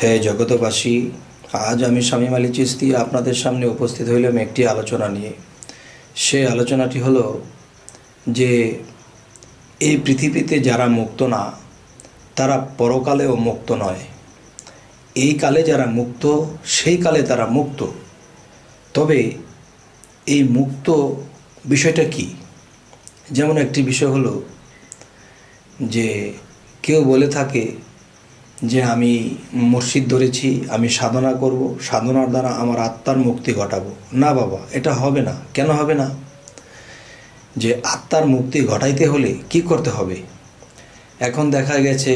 হে জগতবাসী, আজ আমি শামীম আলী চিশতি আপনাদের সামনে উপস্থিত হইলাম একটি আলোচনা নিয়ে। সেই আলোচনাটি হলো যে এই পৃথিবীতে যারা মুক্ত না তারা পরকালেও মুক্ত নয়। এই কালে যারা মুক্ত সেই কালে তারা মুক্ত। তবে এই মুক্ত বিষয়টা কি? যেমন একটি বিষয় হলো যে কেউ বলে থাকে যে আমি মুর্শিদ ধরেছি, আমি সাধনা করব, সাধনার দ্বারা আমার আত্মার মুক্তি ঘটাবো। না বাবা, এটা হবে না। কেন হবে না? যে আত্মার মুক্তি ঘটাইতে হলে কি করতে হবে? এখন দেখা গেছে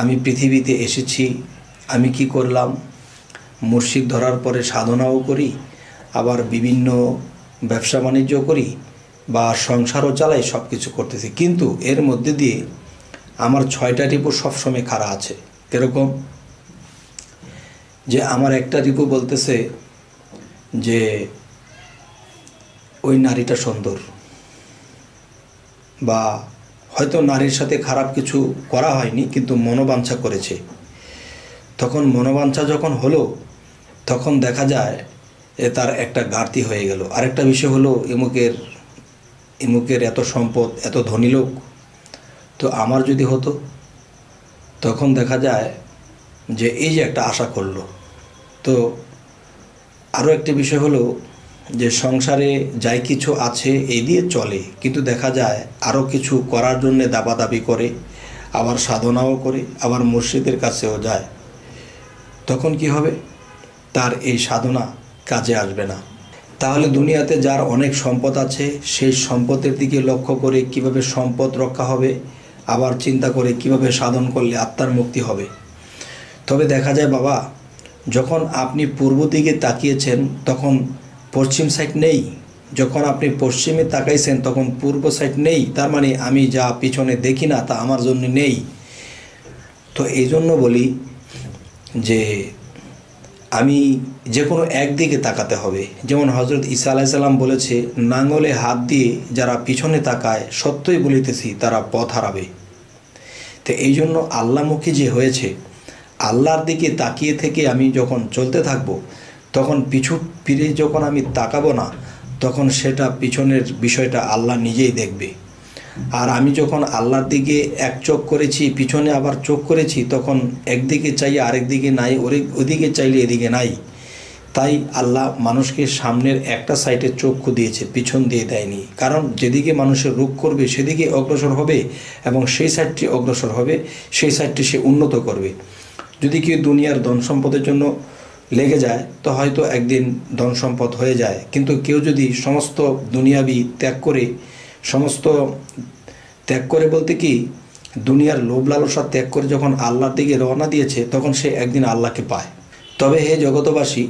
আমি পৃথিবীতে এসেছি, আমি কি করলাম? মুর্শিদ ধরার পরে সাধনাও করি, আবার বিভিন্ন ব্যবসা বাণিজ্য করি বা সংসারও চালাই, সব কিছু করতেছি, কিন্তু এর মধ্যে দিয়ে আমার 6টা রিপু সবসময় খাড়া আছে। এরকম যে আমার একটা রিপু বলতেছে যে ওই নারীটা সুন্দর, বা হয়তো নারীর সাথে খারাপ কিছু করা হয়নি কিন্তু মনোবাঞ্ছা করেছে। তখন মনোবাঞ্ছা যখন হলো তখন দেখা যায় তার একটা ঘাটতি হয়ে গেল। আরেকটা বিষয় হলো এমুকের এত সম্পদ, এত ধনী লোক, তো আমার যদি হতো। তখন দেখা যায় যে এই যে একটা আশা করলো। তো আরও একটি বিষয় হলো যে সংসারে যাই কিছু আছে এই দিয়ে চলে, কিন্তু দেখা যায় আরও কিছু করার জন্যে দাবাদাবি করে, আবার সাধনাও করে, আবার মুর্শিদের কাছেও যায়। তখন কি হবে? তার এই সাধনা কাজে আসবে না। তাহলে দুনিয়াতে যার অনেক সম্পদ আছে সেই সম্পদের দিকে লক্ষ্য করে কিভাবে সম্পদ রক্ষা হবে, আবার চিন্তা করে কিভাবে সাধন করলে আত্মার মুক্তি হবে। তবে দেখা যায় বাবা, যখন আপনি পূর্ব দিকে তাকিয়েছেন তখন পশ্চিম সাইড নেই, যখন আপনি পশ্চিমে তাকাইছেন তখন পূর্ব সাইড নেই। তার মানে আমি যা পিছনে দেখি না তা আমার জন্য নেই। তো এই জন্য বলি যে আমি যে কোনো একদিকে তাকাতে হবে। যেমন হজরত ঈসা আলাইহিস সালাম বলেছে, নাঙ্গলে হাত দিয়ে যারা পিছনে তাকায় সত্যই বলিতেছি তারা পথ হারাবে। তো এই জন্য আল্লাহমুখী যে হয়েছে, আল্লাহর দিকে তাকিয়ে থেকে আমি যখন চলতে থাকবো তখন পিছু ফিরে যখন আমি তাকাবো না, তখন সেটা পিছনের বিষয়টা আল্লাহ নিজেই দেখবে। আর আমি যখন আল্লাহর দিকে এক চোখ করেছি, পিছনে আবার চোখ করেছি, তখন একদিকে চাইলে আরেক দিকে নাই, ওদিকে চাইলে এদিকে নাই। তাই আল্লাহ মানুষকে সামনের একটা সাইডে চক্ষু দিয়েছে, পিছন দিয়ে দেয়নি। কারণ যেদিকে মানুষের রূপ করবে সেদিকে অগ্রসর হবে, এবং সেই সাইডটি অগ্রসর হবে, সেই সাইডটি সে উন্নত করবে। যদি কেউ দুনিয়ার ধন সম্পদের জন্য লেগে যায় তো হয়তো একদিন ধন সম্পদ হয়ে যায়, কিন্তু কেউ যদি সমস্ত দুনিয়াবি ত্যাগ করে বলতে কি, দুনিয়ার লোভ লালসা ত্যাগ করে যখন আল্লাহর দিকে রওনা দিয়েছে তখন সে একদিন আল্লাহকে পায়। তবে হে জগতবাসী,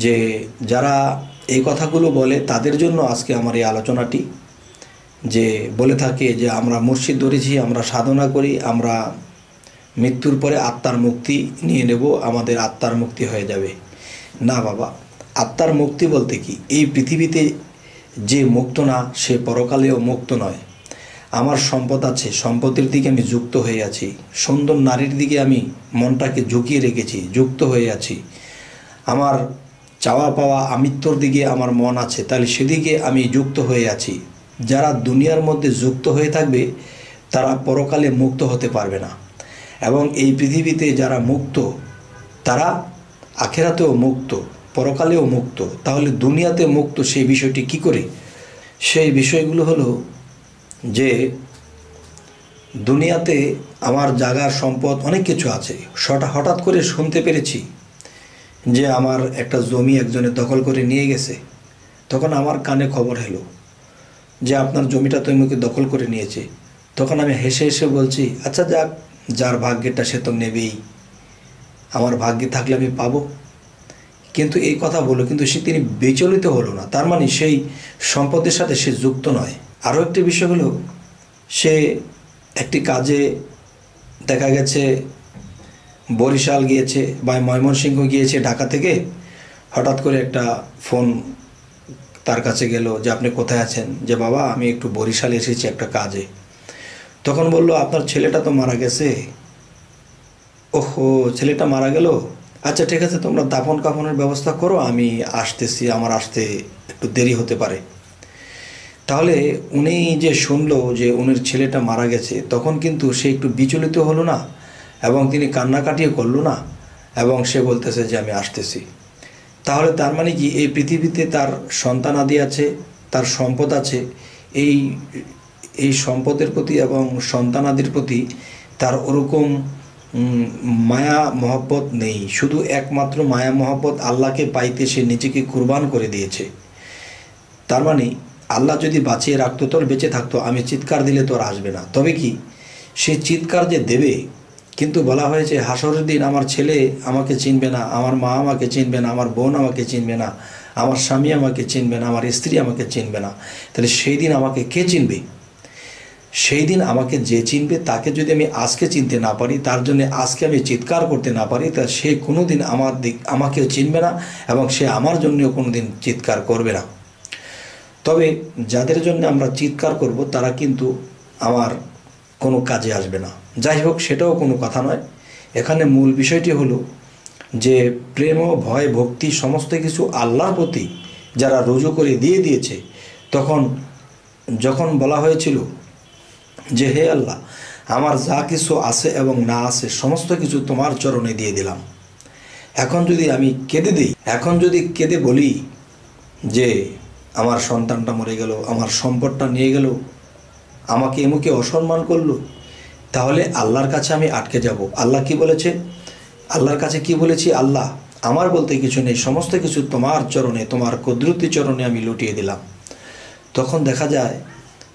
যে যারা এই কথাগুলো বলে তাদের জন্য আজকে আমার এই আলোচনাটি, যে বলে থাকে যে আমরা মুর্শিদ ধরেছি, আমরা সাধনা করি, আমরা মৃত্যুর পরে আত্মার মুক্তি নিয়ে নেব, আমাদের আত্মার মুক্তি হয়ে যাবে। না বাবা, আত্মার মুক্তি বলতে কি, এই পৃথিবীতে যে মুক্ত না সে পরকালেও মুক্ত নয়। আমার সম্পদ আছে, সম্পদের দিকে আমি যুক্ত হয়ে আছি, সুন্দর নারীর দিকে আমি মনটাকে ঝুঁকিয়ে রেখেছি, যুক্ত হয়ে আছি, আমার চাওয়া পাওয়া আমিত্বর দিকে আমার মন আছে, তাহলে সেদিকে আমি যুক্ত হয়ে আছি। যারা দুনিয়ার মধ্যে যুক্ত হয়ে থাকবে তারা পরকালে মুক্ত হতে পারবে না। এবং এই পৃথিবীতে যারা মুক্ত তারা আখেরাতেও মুক্ত, পরকালেও মুক্ত। তাহলে দুনিয়াতে মুক্ত সেই বিষয়টি কি করে? সেই বিষয়গুলো হলো যে দুনিয়াতে আমার জায়গার সম্পদ অনেক কিছু আছে, হঠাৎ করে শুনতে পেরেছি যে আমার একটা জমি একজনে দখল করে নিয়ে গেছে। তখন আমার কানে খবর এলো যে আপনার জমিটা তো এমনি দখল করে নিয়েছে। তখন আমি হেসে হেসে বলছি, আচ্ছা যাক, যার ভাগ্যেটা সে তো নেবেই, আমার ভাগ্যে থাকলে আমি পাবো। কিন্তু এই কথা বলো, কিন্তু তিনি বিচলিত হলো না, তার মানে সেই সম্পদের সাথে সে যুক্ত নয়। আরও একটি বিষয় হলো, সে একটি কাজে দেখা গেছে বরিশাল গিয়েছে বা ময়মনসিংহ গিয়েছে ঢাকা থেকে, হঠাৎ করে একটা ফোন তার কাছে গেল যে আপনি কোথায় আছেন? যে বাবা আমি একটু বরিশাল এসেছি একটা কাজে। তখন বলল আপনার ছেলেটা তো মারা গেছে, ওহো, ছেলেটা মারা গেল, আচ্ছা ঠিক আছে, তোমরা দাফন কাফনের ব্যবস্থা করো, আমি আসতেছি, আমার আসতে একটু দেরি হতে পারে। তাহলে উনি যে শুনলো যে উনির ছেলেটা মারা গেছে, তখন কিন্তু সে একটু বিচলিত হলো না, এবং তিনি কান্নাকাটিও করলো না, এবং সে বলতেছে যে আমি আসতেছি। তাহলে তার মানে কি, এই পৃথিবীতে তার সন্তানাদি আছে, তার সম্পদ আছে, এই এই সম্পদের প্রতি এবং সন্তানাদির প্রতি তার ওরকম মায়া মহব্বত নেই। শুধু একমাত্র মায়া মহব্বত আল্লাহকে পাইতে সে নিজেকে কুরবান করে দিয়েছে। তার মানে আল্লাহ যদি বাঁচিয়ে রাখতো, তোর বেঁচে থাকতো, আমি চিৎকার দিলে তোর আসবে না। তবে কি সে চিৎকার যে দেবে, কিন্তু বলা হয়েছে হাসরের দিন আমার ছেলে আমাকে চিনবে না, আমার মা আমাকে চিনবে না, আমার বোন আমাকে চিনবে না, আমার স্বামী আমাকে চিনবে না, আমার স্ত্রী আমাকে চিনবে না। তাহলে সেই দিন আমাকে কে চিনবে? সেই দিন আমাকে যে চিনবে, তাকে যদি আমি আজকে চিনতে না পারি, তার জন্য আজকে আমি চিৎকার করতে না পারি, তা সে কোনো দিন আমাকেও চিনবে না, এবং সে আমার জন্যও কোনো দিন চিৎকার করবে না। তবে যাদের জন্য আমরা চিৎকার করব, তারা কিন্তু আমার কোনো কাজে আসবে না। যাই হোক, সেটাও কোনো কথা নয়। এখানে মূল বিষয়টি হলো যে প্রেম ও ভয় ভক্তি সমস্ত কিছু আল্লাহর প্রতি যারা রুজু করে দিয়েছে, যখন বলা হয়েছিল যে হে আল্লাহ, আমার যা কিছু আছে এবং না আছে সমস্ত কিছু তোমার চরণে দিয়ে দিলাম। এখন যদি আমি কেঁদে দিই, এখন যদি কেঁদে বলি যে আমার সন্তানটা মরে গেল, আমার সম্পদটা নিয়ে গেল, আমাকে এমুকে অসম্মান করলো, তাহলে আল্লাহর কাছে আমি আটকে যাব। আল্লাহ কি বলেছে? আল্লাহর কাছে কি বলেছি? আল্লাহ, আমার বলতে কিছু নেই, সমস্ত কিছু তোমার চরণে, তোমার কুদরতি চরণে আমি লুটিয়ে দিলাম। তখন দেখা যায়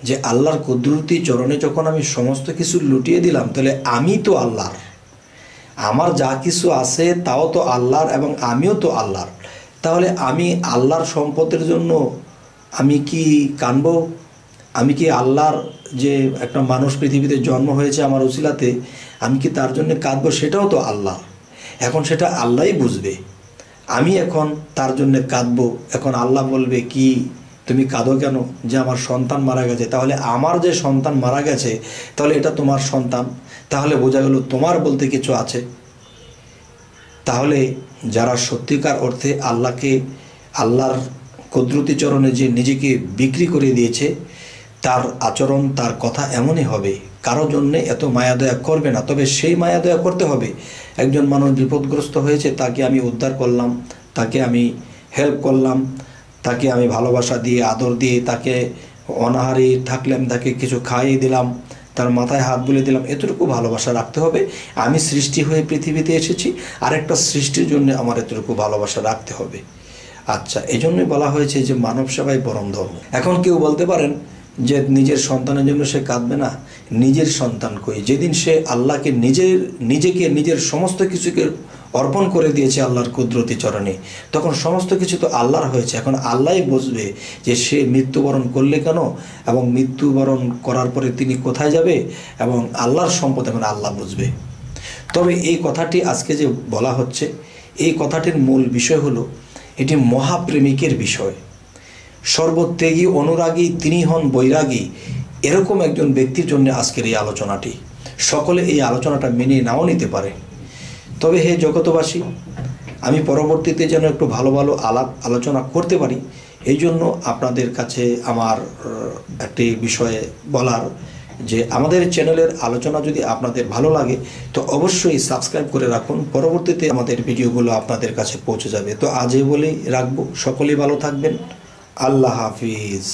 যে আল্লাহর কুদরতি চরণে যখন আমি সমস্ত কিছু লুটিয়ে দিলাম, তাহলে আমি তো আল্লাহর, আমার যা কিছু আছে তাও তো আল্লাহর, এবং আমিও তো আল্লাহর। তাহলে আমি আল্লাহর সম্পদের জন্য আমি কি কানবো? আমি কি আল্লাহর যে একটা মানুষ পৃথিবীতে জন্ম হয়েছে আমার উসিলাতে, আমি কি তার জন্য কাঁদবো? সেটাও তো আল্লাহ। এখন সেটা আল্লাহই বুঝবে। আমি এখন তার জন্য কাঁদবো, এখন আল্লাহ বলবে কি তুমি কাঁদো কেন? যে আমার সন্তান মারা গেছে। তাহলে আমার যে সন্তান মারা গেছে, তাহলে এটা তোমার সন্তান, তাহলে বোঝা গেল তোমার বলতে কিছু আছে। তাহলে যারা সত্যিকার অর্থে আল্লাহর কুদরতি চরণে যে নিজেকে বিক্রি করে দিয়েছে, তার আচরণ, তার কথা এমনই হবে, কারো জন্যে এত মায়া দয়া করবে না। তবে সেই মায়া দয়া করতে হবে, একজন মানুষ বিপদগ্রস্ত হয়েছে, তাকে আমি উদ্ধার করলাম, তাকে আমি হেল্প করলাম, তাকে আমি ভালোবাসা দিয়ে, আদর দিয়ে, তাকে অনাহারি থাকলাম, তাকে কিছু খাইয়ে দিলাম, তার মাথায় হাত বুলিয়ে দিলাম, এতটুকু ভালোবাসা রাখতে হবে। আমি সৃষ্টি হয়ে পৃথিবীতে এসেছি, আরেকটা সৃষ্টির জন্য আমার এতটুকু ভালোবাসা রাখতে হবে। আচ্ছা, এই জন্যই বলা হয়েছে যে মানব সেবাই পরম ধর্ম। এখন কেউ বলতে পারেন যে নিজের সন্তানের জন্য সে কাঁদবে না। নিজের সন্তান কই? যেদিন সে আল্লাহকে নিজের সমস্ত কিছুকে অর্পণ করে দিয়েছে আল্লাহর কুদরতি চরণে, তখন সমস্ত কিছু তো আল্লাহর হয়েছে। এখন আল্লাহই বুঝবে যে সে মৃত্যুবরণ করলে কেন, এবং মৃত্যুবরণ করার পরে তিনি কোথায় যাবে, এবং আল্লাহর সম্পদ এখন আল্লাহ বুঝবে। তবে এই কথাটি আজকে যে বলা হচ্ছে, এই কথাটির মূল বিষয় হলো এটি মহাপ্রেমিকের বিষয়। সর্বত্যাগী অনুরাগী তিনি হন বৈরাগী, এরকম একজন ব্যক্তির জন্য আজকের এই আলোচনাটি। সকলে এই আলোচনাটা মেনে নাও নিতে পারে। তবে হে জগতবাসী, আমি পরবর্তীতে যেন একটু ভালো ভালো আলোচনা করতে পারি, এই জন্য আপনাদের কাছে আমার একটি বিষয়ে বলার, যে আমাদের চ্যানেলের আলোচনা যদি আপনাদের ভালো লাগে তো অবশ্যই সাবস্ক্রাইব করে রাখুন, পরবর্তীতে আমাদের ভিডিওগুলো আপনাদের কাছে পৌঁছে যাবে। তো আজ এই বলেই রাখবো, সকলেই ভালো থাকবেন। আল্লাহ হাফিজ।